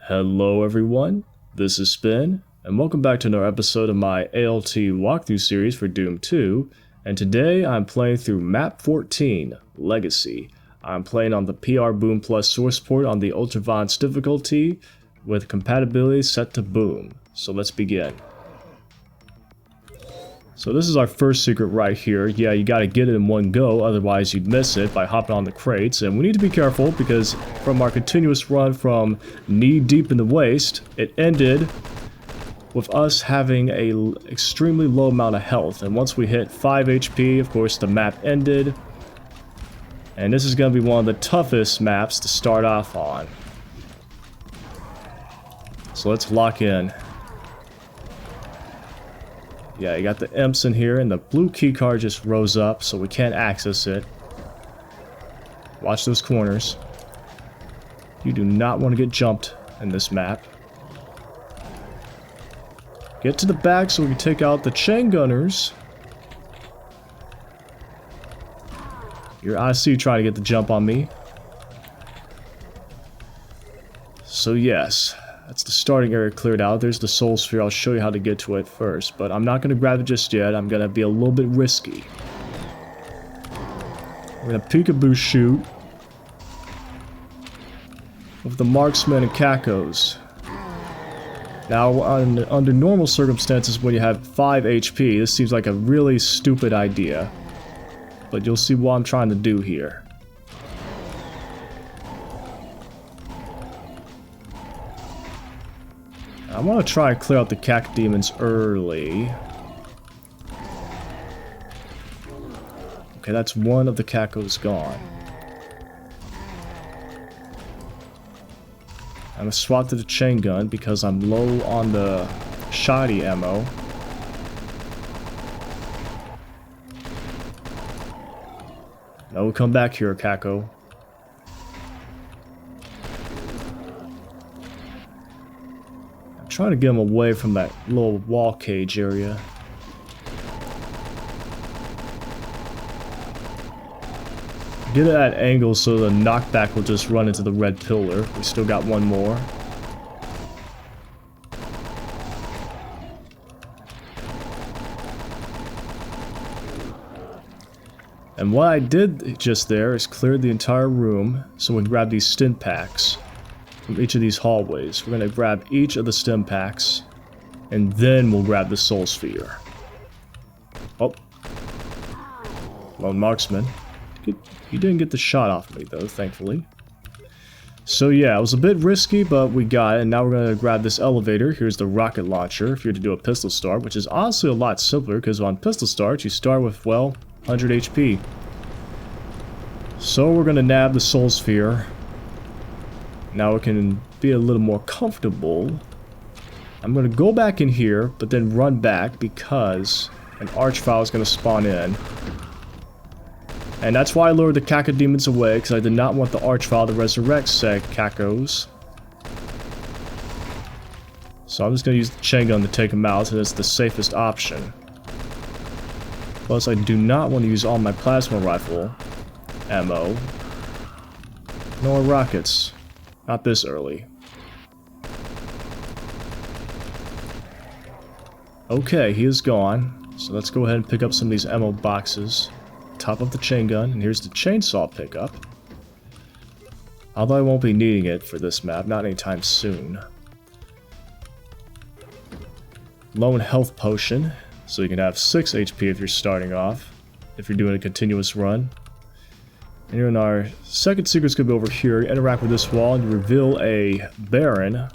Hello everyone, this is Spin, and welcome back to another episode of my A.L.T walkthrough series for Doom 2, and today I'm playing through MAP14, Legacy. I'm playing on the prboom plus source port on the ultra advanced difficulty with compatibility set to boom. So let's begin. So this is our first secret right here. Yeah, you gotta get it in one go, otherwise you'd miss it by hopping on the crates. And we need to be careful because from our continuous run from knee deep in the waste, it ended with us having a extremely low amount of health. And once we hit 5 HP, of course the map ended. And this is gonna be one of the toughest maps to start off on. So let's lock in. Yeah, you got the Imps in here, and the blue keycard just rose up, so we can't access it. Watch those corners. You do not want to get jumped in this map. Get to the back so we can take out the Chaingunners. I see you trying to get the jump on me. So yes. That's the starting area cleared out. There's the soul sphere. I'll show you how to get to it first, but I'm not going to grab it just yet. I'm going to be a little bit risky. We're going to peekaboo shoot with the marksmen and cacos. Now, under normal circumstances, when you have 5 HP, this seems like a really stupid idea, but you'll see what I'm trying to do here. I want to try and clear out the cack demons early. Okay, that's one of the cacos gone. I'm going to swap to the chain gun because I'm low on the shoddy ammo. Now we'll come back here, caco. Trying to get him away from that little wall cage area. Get it at angle so the knockback will just run into the red pillar. We still got one more. And what I did just there is clear the entire room so we can grab these stim packs from each of these hallways. We're going to grab each of the stim packs, and then we'll grab the soul sphere. Oh. Lone marksman. He didn't get the shot off me, though, thankfully. So yeah, it was a bit risky, but we got it, and now we're going to grab this elevator. Here's the rocket launcher, if you're to do a pistol start, which is honestly a lot simpler, because on pistol starts, you start with, well, 100 HP. So we're going to nab the soul sphere. Now we can be a little more comfortable. I'm going to go back in here, but then run back because an Archvile is going to spawn in. And that's why I lured the caca demons away, because I did not want the Archvile to resurrect said cacos. So I'm just going to use the chain gun to take them out, and it's the safest option. Plus, I do not want to use all my plasma rifle ammo, nor rockets. Not this early. Okay, he is gone. So let's go ahead and pick up some of these ammo boxes. Top of the chain gun, and here's the chainsaw pickup. Although I won't be needing it for this map, not anytime soon. Lone health potion, so you can have 6 HP if you're starting off, if you're doing a continuous run. And here in our second secret's gonna be over here. Interact with this wall and reveal a Baron.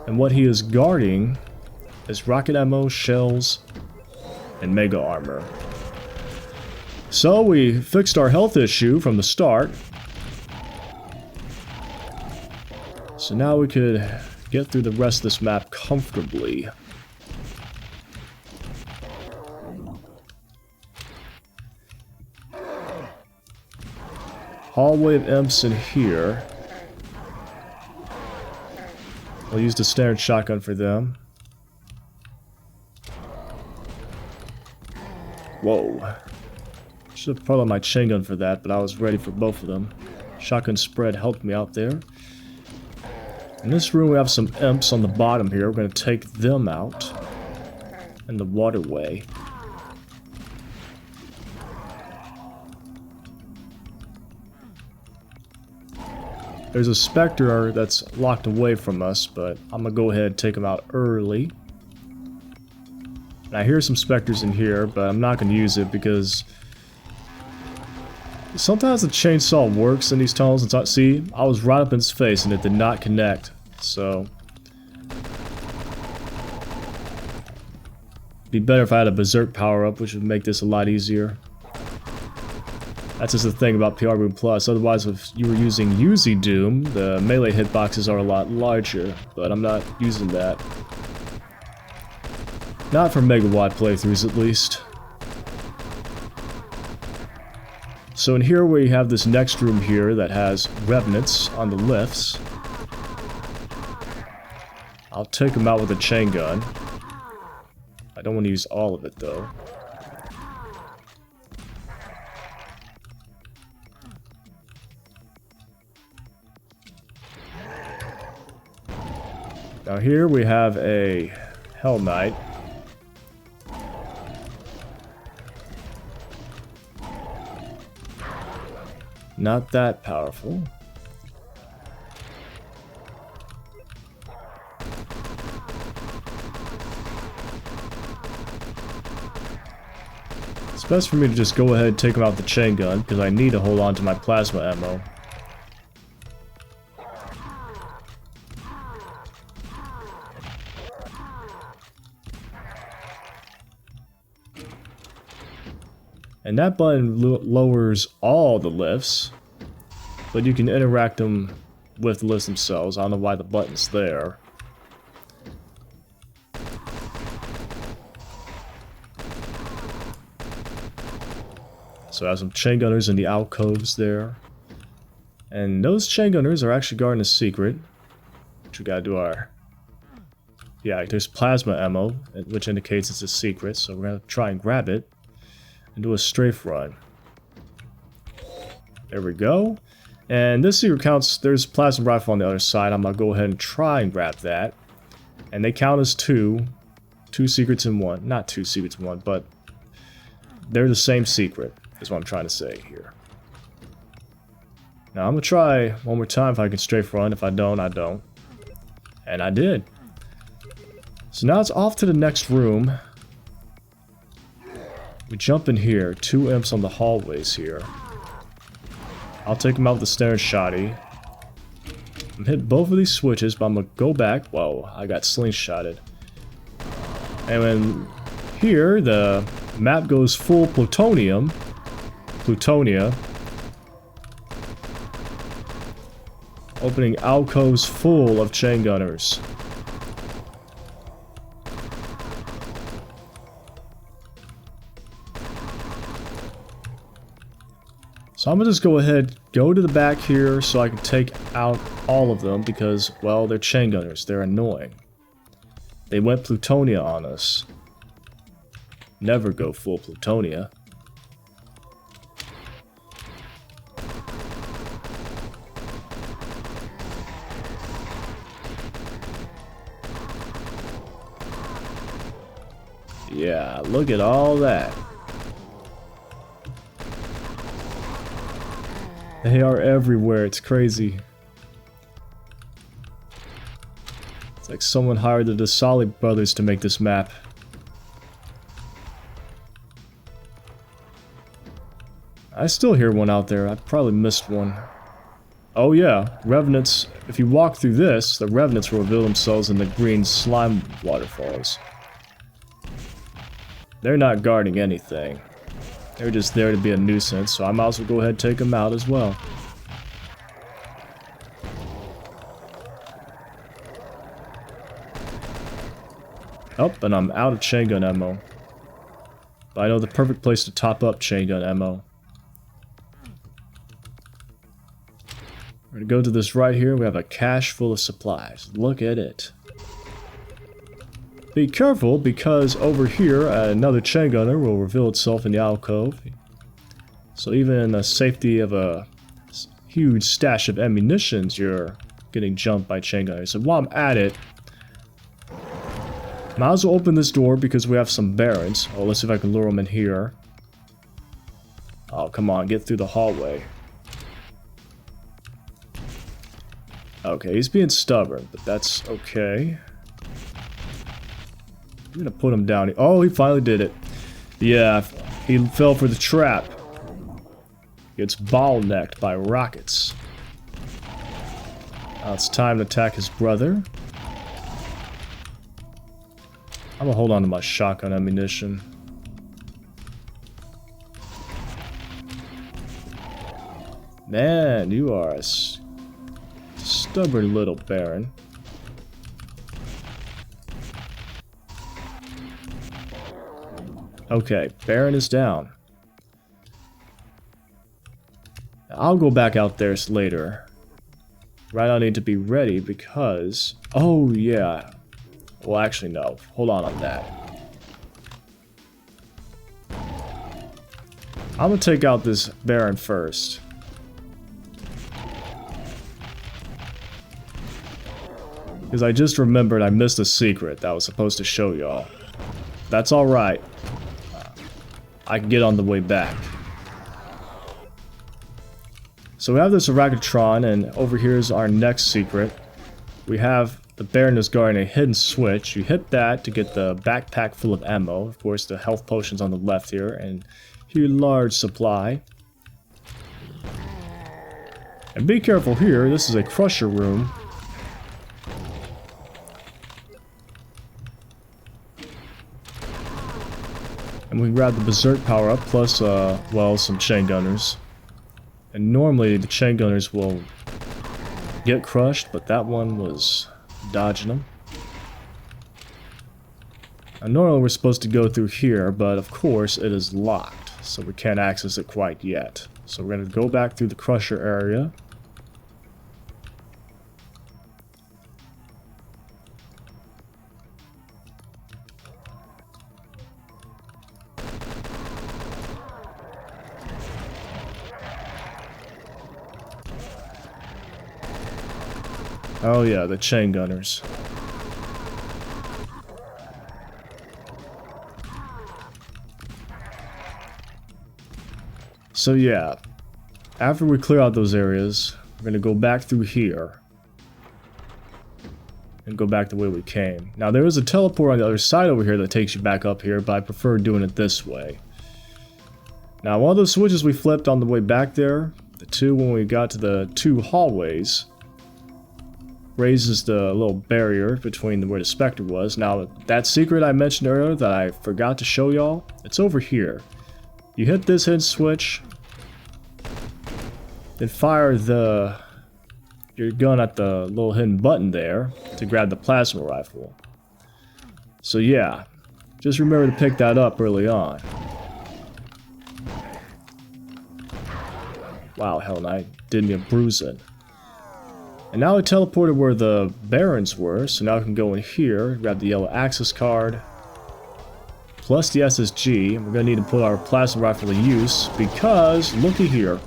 And what he is guarding is rocket ammo, shells, and mega armor. So we fixed our health issue from the start. So now we could get through the rest of this map comfortably. Hallway of Imps in here. I'll use the standard shotgun for them. Whoa. Should have pulled out my chain gun for that, but I was ready for both of them. Shotgun spread helped me out there. In this room we have some imps on the bottom here. We're going to take them out. In the waterway. There's a specter that's locked away from us, but I'm going to go ahead and take him out early. And I hear some specters in here, but I'm not going to use it because sometimes the chainsaw works in these tunnels. And see, I was right up in his face and it did not connect. So be better if I had a berserk power up, which would make this a lot easier. That's just the thing about prboom plus. Otherwise, if you were using Uzi Doom, the melee hitboxes are a lot larger, but I'm not using that. Not for megawatt playthroughs, at least. So in here we have this next room here that has revenants on the lifts. I'll take them out with a chain gun. I don't want to use all of it though. Now here we have a Hell Knight. Not that powerful. It's best for me to just go ahead and take him out with the chain gun, because I need to hold on to my plasma ammo. And that button lowers all the lifts, but you can interact them with the lifts themselves. I don't know why the button's there. So I have some chaingunners in the alcoves there. And those chaingunners are actually guarding a secret. Which we gotta do our... Yeah, there's plasma ammo, which indicates it's a secret, so we're gonna try and grab it. And do a strafe run. There we go. And this secret counts, there's plasma rifle on the other side. I'm gonna go ahead and try and grab that. And they count as two. Two secrets in one. Not two secrets in one, but they're the same secret, is what I'm trying to say here. Now I'm gonna try one more time if I can strafe run. If I don't, I don't. And I did. So now it's off to the next room. We jump in here, two imps on the hallways here. I'll take them out with the Snare Shotty. I'm hit both of these switches, but I'm gonna go back. Whoa, I got slingshotted. And when here, the map goes full Plutonia. Opening alcoves full of chain gunners. So I'm gonna just go ahead, go to the back here so I can take out all of them because, well, they're chain gunners. They're annoying. They went Plutonia on us. Never go full Plutonia. Yeah, look at all that. They are everywhere, it's crazy. It's like someone hired the Dasali brothers to make this map. I still hear one out there, I probably missed one. Oh yeah, Revenants. If you walk through this, the Revenants will reveal themselves in the green slime waterfalls. They're not guarding anything. They're just there to be a nuisance, so I might as well go ahead and take them out as well. Oh, and I'm out of chain gun ammo. But I know the perfect place to top up chain gun ammo. We're gonna go to this right here. We have a cache full of supplies. Look at it. Be careful, because over here, another chain gunner will reveal itself in the alcove. So even in the safety of a... huge stash of ammunitions, you're getting jumped by Chaingunners. So while I'm at it, might as well open this door because we have some barons. Oh, let's see if I can lure them in here. Oh, come on, get through the hallway. Okay, he's being stubborn, but that's okay. I'm gonna put him down. Oh, he finally did it. Yeah, he fell for the trap. Gets ball-necked by rockets. Now it's time to attack his brother. I'm gonna hold on to my shotgun ammunition. Man, you are a stubborn little baron. Okay, baron is down. I'll go back out there later. Right now I need to be ready because... Oh, yeah. Well, actually, no. Hold on that. I'm gonna take out this baron first. Because I just remembered I missed a secret that I was supposed to show y'all. That's alright. I can get on the way back. So we have this Ragatron, and over here is our next secret. We have the Baron is guarding a hidden switch. You hit that to get the backpack full of ammo. Of course, the health potions on the left here, and here, large supply. And be careful here, this is a crusher room. And we can grab the Berserk power-up, plus, well, some Chaingunners. And normally, the Chaingunners will get crushed, but that one was dodging them. Now, normally we're supposed to go through here, but of course it is locked, so we can't access it quite yet. So we're going to go back through the crusher area. Oh yeah, the Chaingunners. So yeah, after we clear out those areas, we're gonna go back through here. And go back the way we came. Now there is a teleport on the other side over here that takes you back up here, but I prefer doing it this way. Now one of those switches we flipped on the way back there, the two when we got to the two hallways, raises the little barrier between where the Spectre was. Now, that secret I mentioned earlier that I forgot to show y'all, it's over here. You hit this hidden switch, then fire your gun at the little hidden button there to grab the plasma rifle. So yeah, just remember to pick that up early on. Wow, Hell Knight did me a bruising. And now I teleported where the barons were, so now I can go in here, grab the yellow access card, plus the SSG, and we're going to need to put our plasma rifle to use, because, looky here.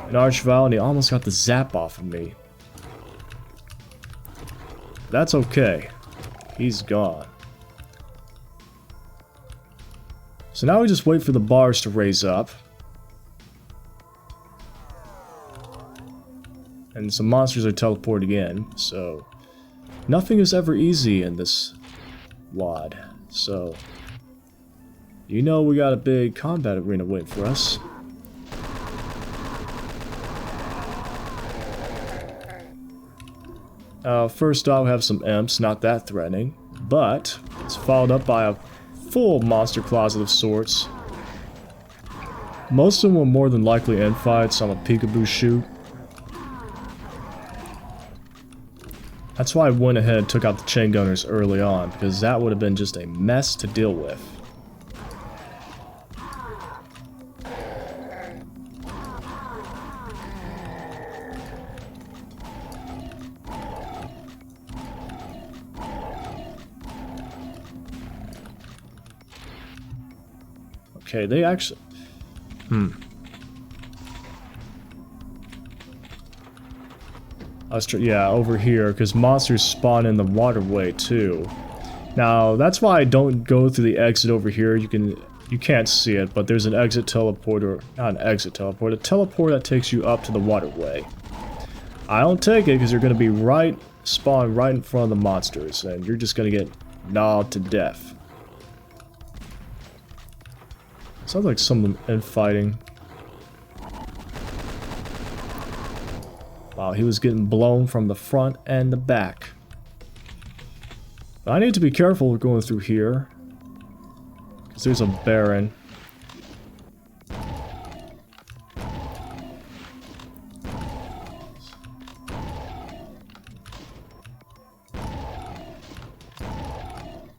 An Archviles, and he almost got the zap off of me. That's okay. He's gone. So now we just wait for the bars to raise up. And some monsters are teleporting in, so nothing is ever easy in this WOD. So, you know we got a big combat arena waiting for us. First off, we have some Imps, not that threatening, but it's followed up by a full monster closet of sorts. Most of them will more than likely end fights, so I'm a peekaboo shoot. That's why I went ahead and took out the Chaingunners early on, because that would have been just a mess to deal with. Okay, they actually... Yeah, over here, because monsters spawn in the waterway too. Now, that's why I don't go through the exit over here. You can't see it, but there's an exit teleporter, not an exit teleport, a teleport that takes you up to the waterway. I don't take it because you're going to be spawn right in front of the monsters, and you're just going to get gnawed to death. Sounds like some infighting. Wow, he was getting blown from the front and the back. But I need to be careful going through here, because there's a Baron.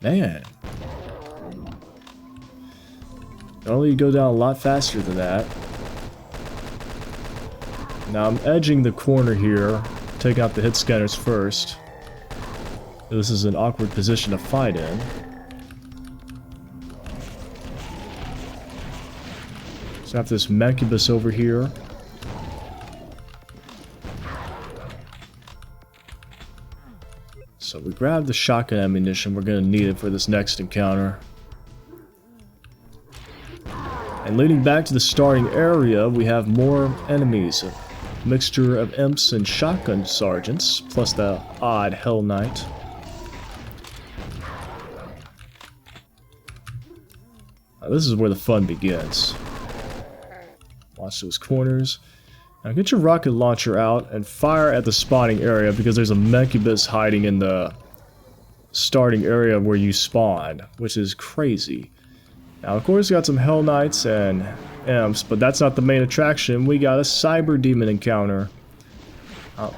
Man. Only you go down a lot faster than that. Now I'm edging the corner here, taking out the hit scanners first. This is an awkward position to fight in. So I have this Mancubi over here. So we grab the shotgun ammunition, we're going to need it for this next encounter. And leading back to the starting area, we have more enemies. A mixture of imps and shotgun sergeants, plus the odd Hell Knight. Now, this is where the fun begins. Watch those corners. Now get your rocket launcher out and fire at the spawning area because there's a Mancubi hiding in the starting area where you spawned, which is crazy. Now of course we got some Hell Knights and Imps, but that's not the main attraction. We got a Cyberdemon encounter. Oh.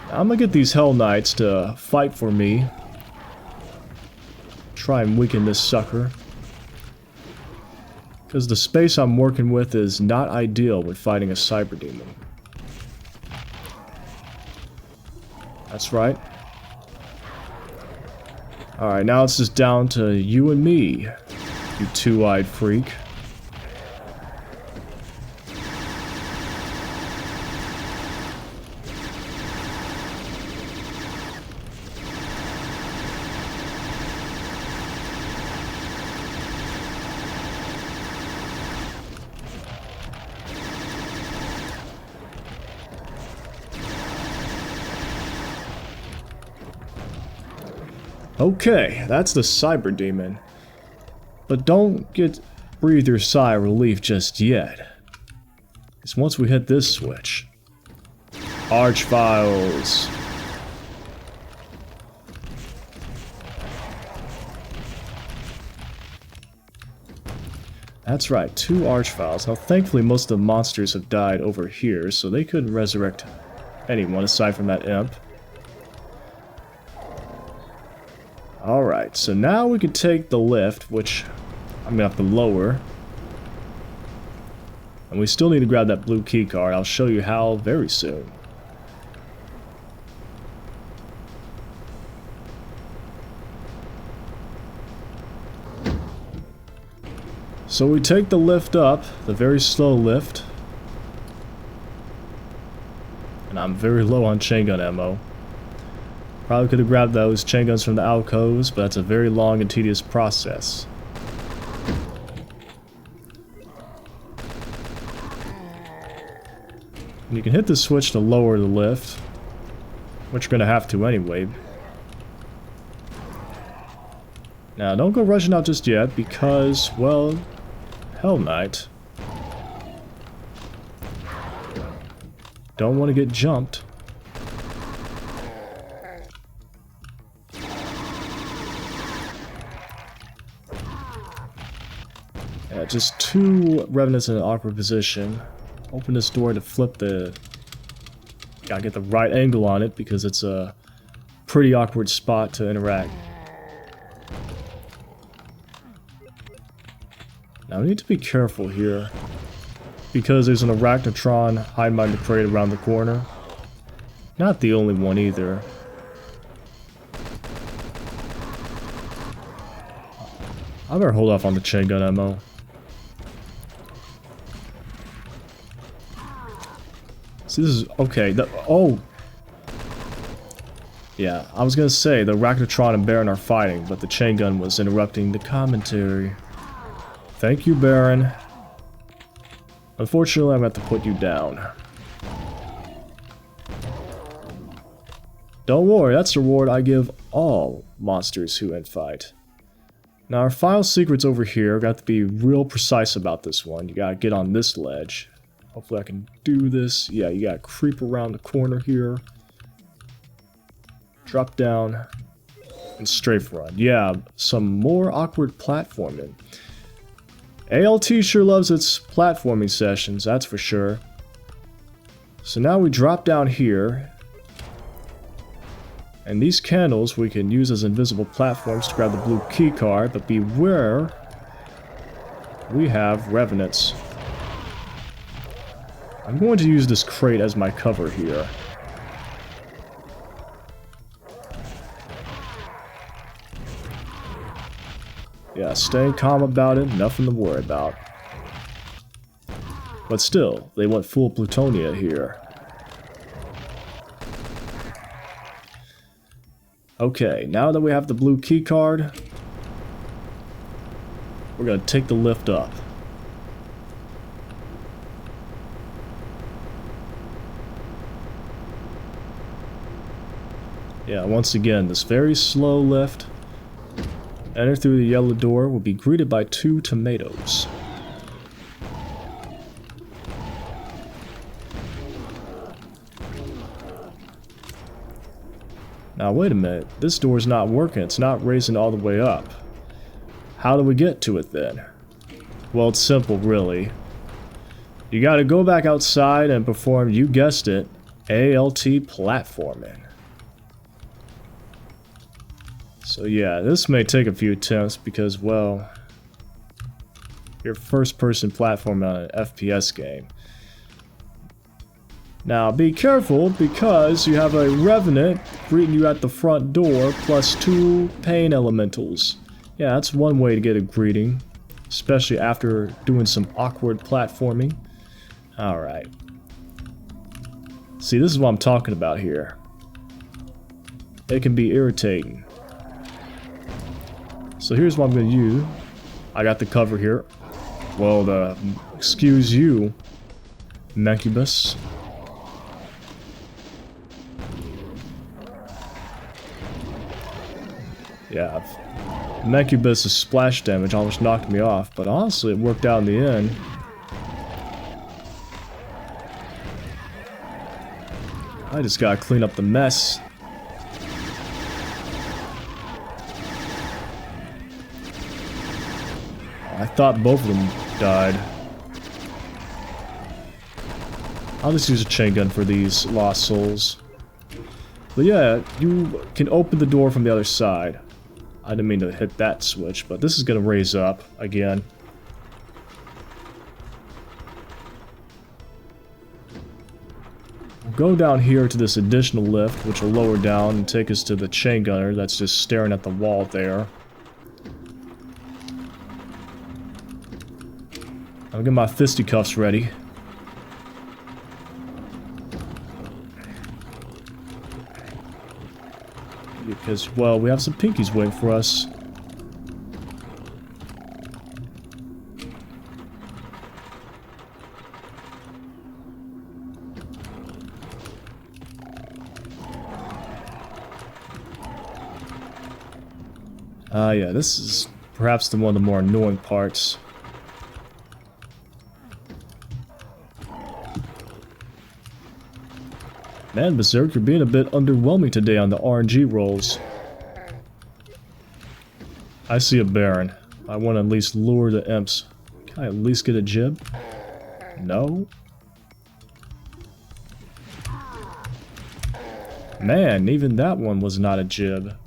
Now, I'm gonna get these Hell Knights to fight for me. Try and weaken this sucker. Because the space I'm working with is not ideal with fighting a Cyberdemon. That's right. Alright, now it's just down to you and me, you two-eyed freak. Okay, that's the Cyberdemon. But don't breathe your sigh of relief just yet. Because once we hit this switch, Archviles. That's right, 2 Archviles. Now thankfully most of the monsters have died over here, so they couldn't resurrect anyone aside from that imp. Alright, so now we can take the lift, which I'm gonna have to lower. And we still need to grab that blue key card. I'll show you how very soon. So we take the lift up, the very slow lift. And I'm very low on chain gun ammo. Probably could have grabbed those chain guns from the alcoves, but that's a very long and tedious process. And you can hit the switch to lower the lift, which you're going to have to anyway. Now, don't go rushing out just yet, because, well, Hell Knight. Don't want to get jumped. Yeah, just 2 Revenants in an awkward position. Open this door to flip the... Gotta get the right angle on it because it's a pretty awkward spot to interact. Now we need to be careful here because there's an Arachnotron hiding behind the crate around the corner. Not the only one either. I better hold off on the chain gun ammo. See, this is... okay, oh! Yeah, I was gonna say, the Raknatron and Baron are fighting, but the chain gun was interrupting the commentary. Thank you, Baron. Unfortunately, I'm going to have to put you down. Don't worry, that's the reward I give all monsters who fight. Now our file secret's over here. Got to be real precise about this one. You gotta get on this ledge. Hopefully I can do this. Yeah, you gotta creep around the corner here. Drop down. And strafe run. Yeah, some more awkward platforming. A.L.T sure loves its platforming sessions, that's for sure. So now we drop down here. And these candles we can use as invisible platforms to grab the blue key card, but beware, we have revenants. I'm going to use this crate as my cover here. Yeah, staying calm about it, nothing to worry about. But still, they went full Plutonia here. Okay, now that we have the blue key card, we're gonna take the lift up. Yeah, once again, this very slow lift. Enter through the yellow door, will be greeted by 2 tomatoes. Now wait a minute, this door's not working, it's not raising all the way up. How do we get to it then? Well, it's simple really. You gotta go back outside and perform, you guessed it, A.L.T platforming. So yeah, this may take a few attempts because, well, you're first person platforming on an FPS game. Now, be careful, because you have a Revenant greeting you at the front door, plus 2 pain elementals. Yeah, that's one way to get a greeting, especially after doing some awkward platforming. Alright. See, this is what I'm talking about here. It can be irritating. So here's what I'm going to use. I got the cover here. Well, excuse you, Mancubi. Yeah, Mancubi's splash damage almost knocked me off, but honestly it worked out in the end. I just gotta clean up the mess. I thought both of them died. I'll just use a chain gun for these lost souls. But yeah, you can open the door from the other side. I didn't mean to hit that switch, but this is going to raise up again. We'll go down here to this additional lift, which will lower down and take us to the chain gunner that's just staring at the wall there. I'll get my fisticuffs ready. Because, well, we have some pinkies waiting for us. Yeah, this is perhaps one of the more annoying parts. Man, Berserk, you're being a bit underwhelming today on the RNG rolls. I see a Baron. I want to at least lure the Imps. Can I at least get a jib? No? Man, even that one was not a jib.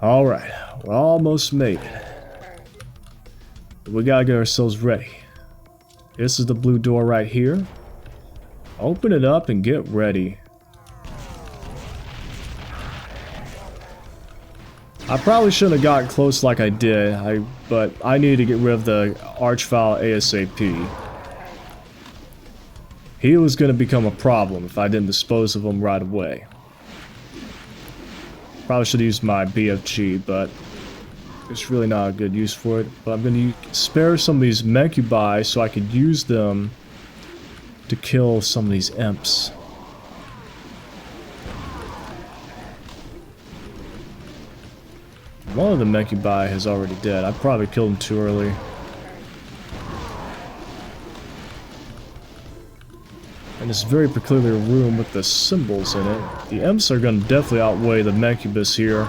Alright, we're almost made it. We gotta get ourselves ready. This is the blue door right here. Open it up and get ready. I probably shouldn't have gotten close like I did, but I needed to get rid of the Archvile ASAP. He was going to become a problem if I didn't dispose of him right away. Probably should have used my BFG, but it's really not a good use for it. But I'm going to spare some of these Mancubi so I could use them to kill some of these Imps. One of the Mancubi is already dead. I probably killed him too early. And this very peculiar room with the symbols in it. The Imps are going to definitely outweigh the Mancubus here.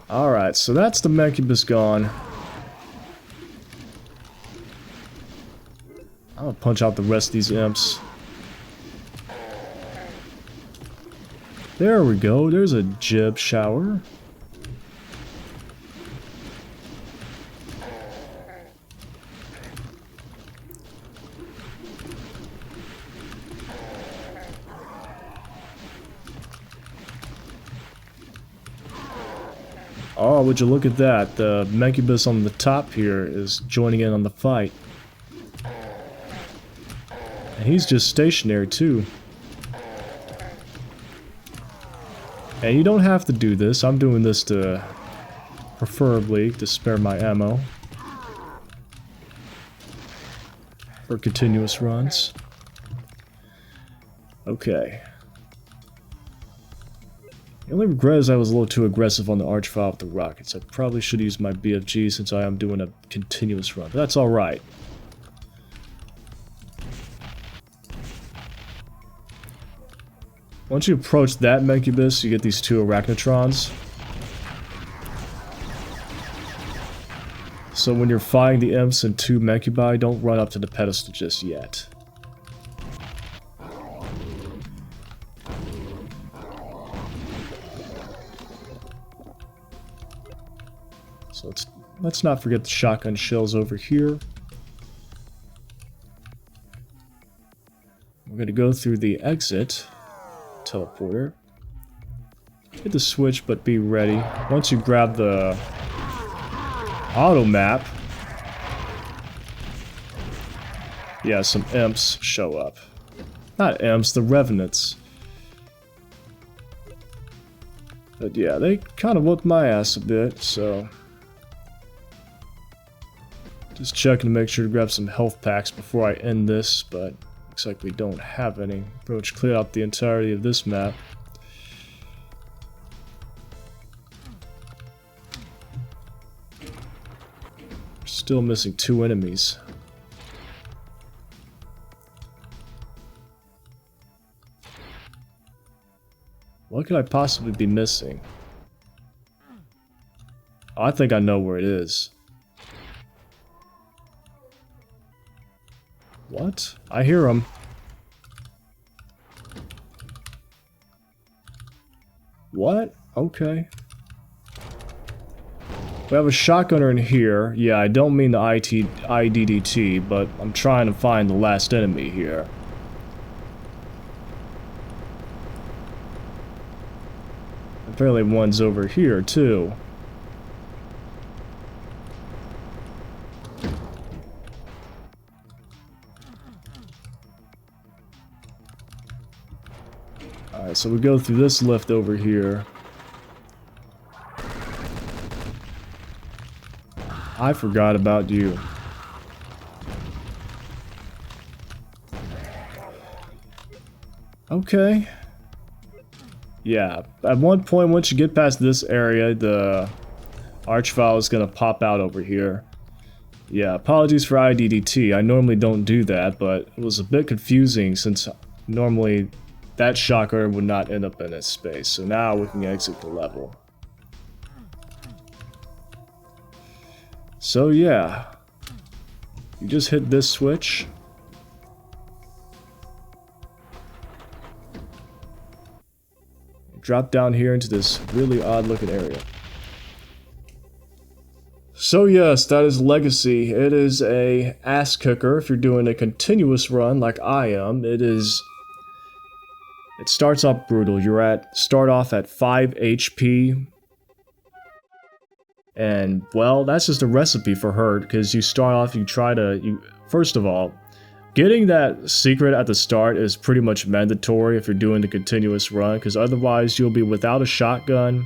Alright, so that's the Mancubus gone. I'm gonna punch out the rest of these Imps. There we go, there's a jib shower. Oh, would you look at that? The Mancubus on the top here is joining in on the fight. And he's just stationary too. And you don't have to do this. I'm doing this to, preferably, to spare my ammo. For continuous runs. Okay. The only regret is I was a little too aggressive on the Archvile with the rockets. I probably should use my BFG since I am doing a continuous run. But that's alright. Once you approach that Mancubus, you get these two Arachnotrons. So when you're fighting the Imps and two Mancubi, don't run up to the pedestal just yet. So let's not forget the shotgun shells over here. We're going to go through the exit teleporter. Hit the switch, but be ready. Once you grab the auto map, yeah, some Imps show up. Not Imps, the Revenants. But yeah, they kind of whooped my ass a bit, so just checking to make sure to grab some health packs before I end this, but looks like we don't have any. Pretty much cleared out the entirety of this map. Still missing two enemies. What could I possibly be missing? Oh, I think I know where it is. What? I hear him. What? Okay. We have a shotgunner in here. Yeah, I don't mean the IDDT, but I'm trying to find the last enemy here. Apparently one's over here, too. Alright, so we go through this lift over here. I forgot about you. Okay. Yeah, at one point, once you get past this area, the Archvile is going to pop out over here. Yeah, apologies for IDDT. I normally don't do that, but it was a bit confusing since normally that shocker would not end up in its space. So now we can exit the level. So yeah, you just hit this switch. drop down here into this really odd looking area. So yes, that is Legacy. It is a ass kicker if you're doing a continuous run like I am. It starts off brutal. Start off at 5 HP. And well, that's just a recipe for hurt, because you start off, first of all, getting that secret at the start is pretty much mandatory if you're doing the continuous run, because otherwise you'll be without a shotgun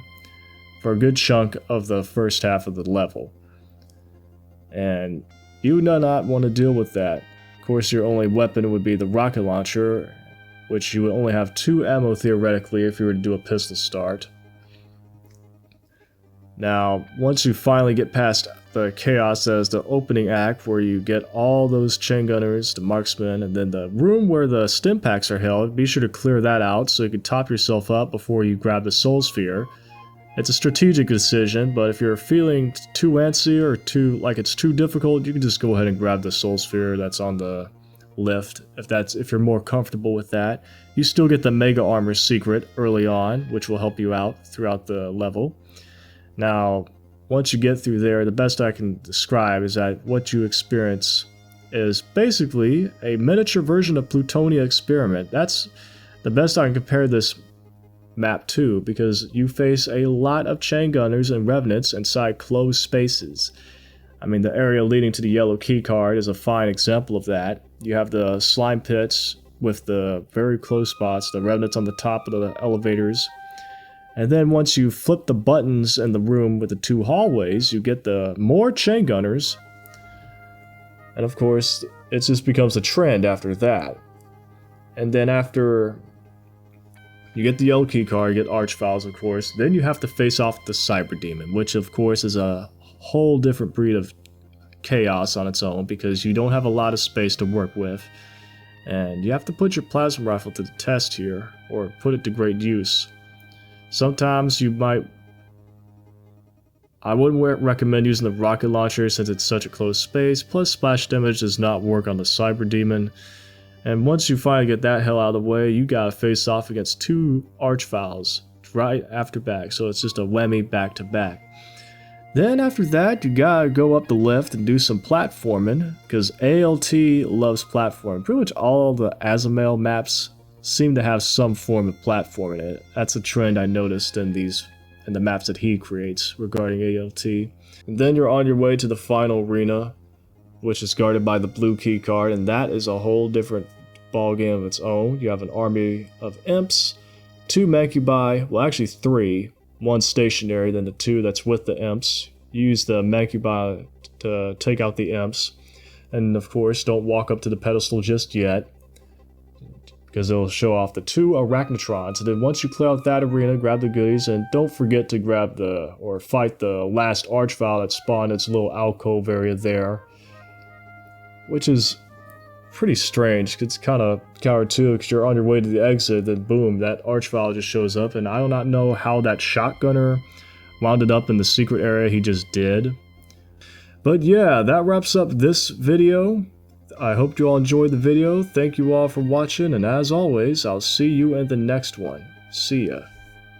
for a good chunk of the first half of the level. And you do not want to deal with that. Of course, your only weapon would be the rocket launcher, which you would only have 2 ammo theoretically if you were to do a pistol start. Now, once you finally get past the chaos that is the opening act, where you get all those chaingunners, the marksmen, and then the room where the stim packs are held, be sure to clear that out so you can top yourself up before you grab the soul sphere. It's a strategic decision, but if you're feeling too antsy or it's too difficult, you can just go ahead and grab the soul sphere that's on the lift. If you're more comfortable with that, you still get the mega armor secret early on, which will help you out throughout the level. Now, once you get through there, the best I can describe is that what you experience is basically a miniature version of Plutonia experiment. That's the best I can compare this map to, because you face a lot of Chaingunners and Revenants inside closed spaces. I mean, the area leading to the yellow keycard is a fine example of that. You have the slime pits with the very close spots, the Revenants on the top of the elevators. And then once you flip the buttons in the room with the 2 hallways, you get the more Chaingunners. And of course, it just becomes a trend after that. And then after you get the yellow keycard, you get Archviles, of course. Then you have to face off the Cyberdemon, which of course is a whole different breed of chaos on its own, because you don't have a lot of space to work with. And you have to put your plasma rifle to the test here, or put it to great use. Sometimes I wouldn't recommend using the rocket launcher since it's such a close space, plus splash damage does not work on the Cyberdemon. And once you finally get that hell out of the way, you gotta face off against 2 Archviles right after back, so it's just a whammy back to back. Then after that, you gotta go up the lift and do some platforming, because A.L.T loves platforming. Pretty much all the Azamael maps seem to have some form of platforming in it. That's a trend I noticed in the maps that he creates regarding A.L.T. And then you're on your way to the final arena, which is guarded by the blue key card, and that is a whole different ballgame of its own. You have an army of Imps, 2 Mancubi, well actually 3, 1 stationary, then the 2 that's with the Imps. You use the Mancubi to take out the Imps, and of course don't walk up to the pedestal just yet, because it'll show off the 2 Arachnotrons. And then once you clear out that arena, grab the goodies, and don't forget to fight the last Archvile that spawned its little alcove area there, which is pretty strange. It's kind of counterintuitive, because you're on your way to the exit, then boom, that Archvile just shows up, and I do not know how that shotgunner wound up in the secret area he just did. But yeah, that wraps up this video. I hope you all enjoyed the video. Thank you all for watching, and as always, I'll see you in the next one. See ya.